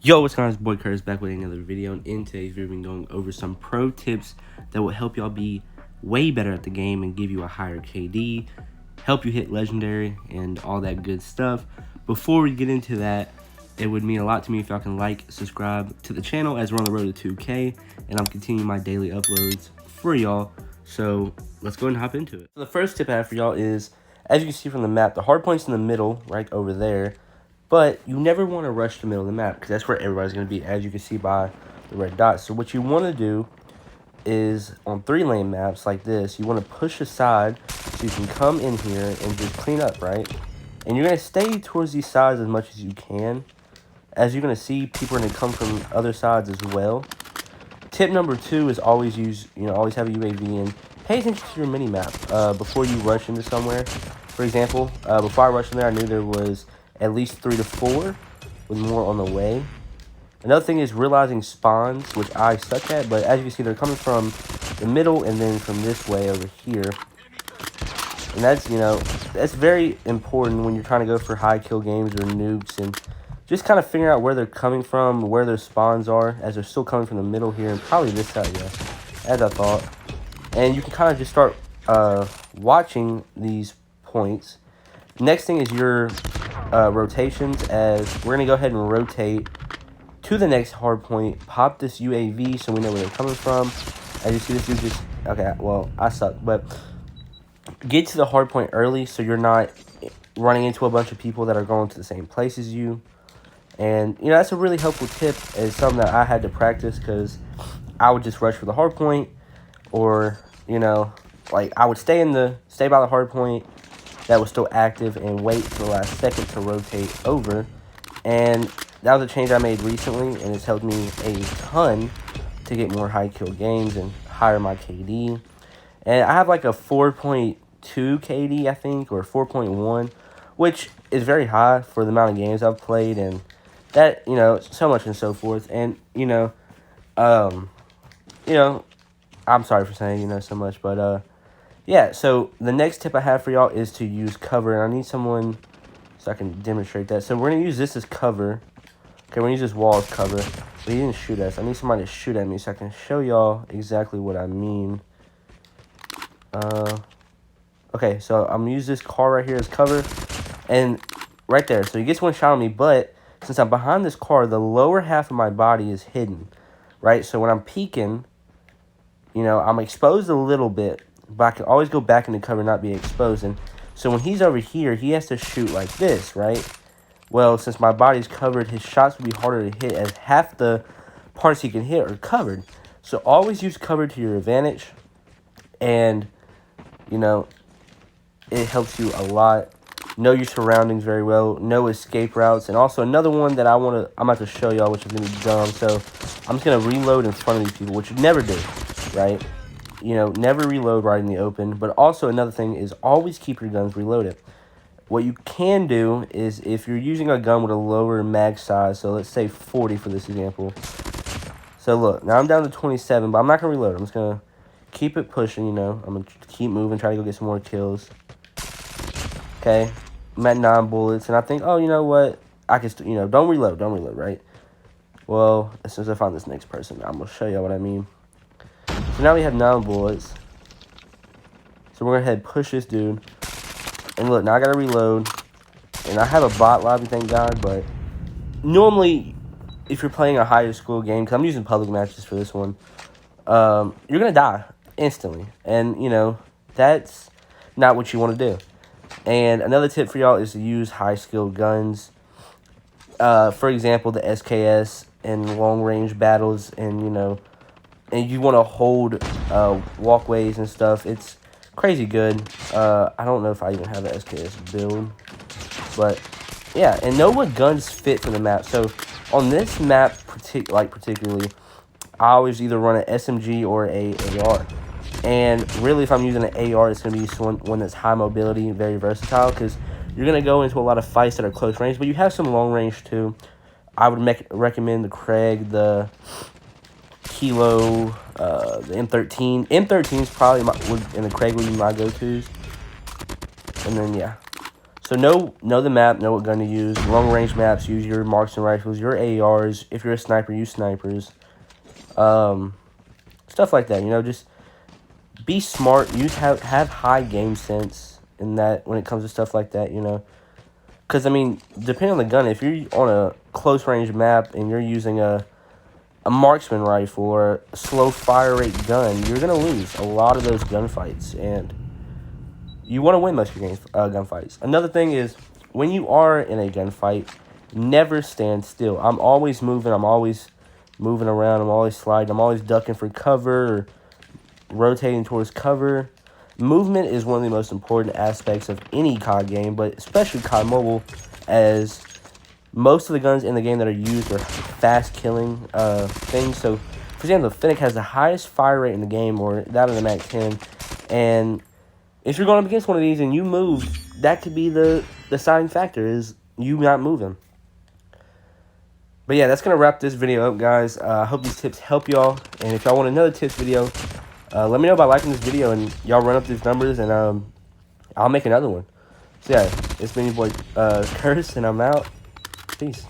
Yo, what's going on? It's boy Curtis back with another video, and in today's video, we're going over some pro tips that will help y'all be way better at the game and give you a higher KD, help you hit legendary, and all that good stuff. Before we get into that, it would mean a lot to me if y'all can like, subscribe to the channel as we're on the road to 2K, and I'm continuing my daily uploads for y'all. So let's go ahead and hop into it. So the first tip I have for y'all is, as you can see from the map, the hard point's in the middle, right over there. But you never want to rush the middle of the map because that's where everybody's going to be, as you can see by the red dots. So what you want to do is, on 3-lane maps like this, you want to push aside so you can come in here and just clean up, right? And you're going to stay towards these sides as much as you can. As you're going to see, people are going to come from other sides as well. Tip number 2 is always always have a UAV in. Pay attention to your mini-map before you rush into somewhere. For example, before I rushed in there, I knew there was at least 3 to 4 with more on the way. Another thing is realizing spawns, which I suck at, but as you can see, they're coming from the middle and then from this way over here. And that's, that's very important when you're trying to go for high kill games or nukes, and just kind of figure out where they're coming from, where their spawns are, as they're still coming from the middle here, and probably this side, yeah, as I thought. And you can kind of just start watching these points. Next thing is your rotations, as we're going to go ahead and rotate to the next hard point, pop this UAV so we know where they're coming from. As you see, this dude just, okay, well, I suck, but get to the hard point early so you're not running into a bunch of people that are going to the same place as you. And, that's a really helpful tip. It's something that I had to practice because I would just rush for the hard point, or, like I would stay by the hard point that was still active and wait for the last second to rotate over. And that was a change I made recently, and it's helped me a ton to get more high kill games and higher my KD. And I have like a 4.2 KD, I think, or 4.1, which is very high for the amount of games I've played, and that, so much and so forth. And, I'm sorry for saying, so much, but, yeah, so the next tip I have for y'all is to use cover. And I need someone so I can demonstrate that. So we're going to use this as cover. Okay, we're going to use this wall as cover. But he didn't shoot us. I need somebody to shoot at me so I can show y'all exactly what I mean. Okay, so I'm going to use this car right here as cover. And right there. So he gets one shot on me, but since I'm behind this car, the lower half of my body is hidden. Right? So when I'm peeking, I'm exposed a little bit, but I can always go back into cover and not be exposed. And so when he's over here, he has to shoot like this, right? Well, since my body's covered, his shots would be harder to hit, as half the parts he can hit are covered. So always use cover to your advantage, and, it helps you a lot. Know your surroundings very well. Know escape routes. And also another one that I'm about to show y'all, which is going to be dumb. So I'm just going to reload in front of these people, which you never do, right? Never reload right in the open. But also another thing is always keep your guns reloaded. What you can do is, if you're using a gun with a lower mag size, so let's say 40 for this example. So look, now I'm down to 27, but I'm not going to reload. I'm just going to keep it pushing, I'm going to keep moving, try to go get some more kills. Okay, I'm at 9 bullets, and I think, oh, you know what? I can still, don't reload, right? Well, as soon as I find this next person, I'm going to show you what I mean. So now we have 9 bullets. So we're going to head push this dude. And look, now I got to reload. And I have a bot lobby, thank God. But normally, if you're playing a higher school game, because I'm using public matches for this one, you're going to die instantly. And, that's not what you want to do. And another tip for y'all is to use high-skilled guns. For example, the SKS in long-range battles, and, and you want to hold walkways and stuff. It's crazy good. I don't know if I even have an SKS build, but yeah. And know what guns fit for the map. So on this map, particularly, I always either run an SMG or a AR. And really, if I'm using an AR, it's going to be one that's high mobility, very versatile, because you're going to go into a lot of fights that are close range, but you have some long range too. I would recommend the Craig, the Kilo, the M13. M13 is probably and the Craig would be my go-tos. And then, yeah. So know the map, know what gun to use. Long range maps, use your marksman rifles, your ARs. If you're a sniper, use snipers. Stuff like that, you know, just be smart. Have high game sense in that when it comes to stuff like that, you know. Because, I mean, depending on the gun, if you're on a close range map and you're using a marksman rifle or a slow fire rate gun, you're going to lose a lot of those gunfights. And you want to win most of your gunfights. Another thing is, when you are in a gunfight, never stand still. I'm always moving. I'm always moving around. I'm always sliding. I'm always ducking for cover or rotating towards cover. Movement is one of the most important aspects of any COD game, but especially COD Mobile, as most of the guns in the game that are used are fast killing things. So, for example, the Fennec has the highest fire rate in the game, or that of the Mac 10, and if you're going up against one of these and you move, that could be the deciding factor, is you not moving. But yeah, that's going to wrap this video up, guys. I hope these tips help y'all, and if y'all want another tips video, let me know by liking this video, and y'all run up these numbers, and I'll make another one. So yeah, it's been your boy Curtis, and I'm out. Peace.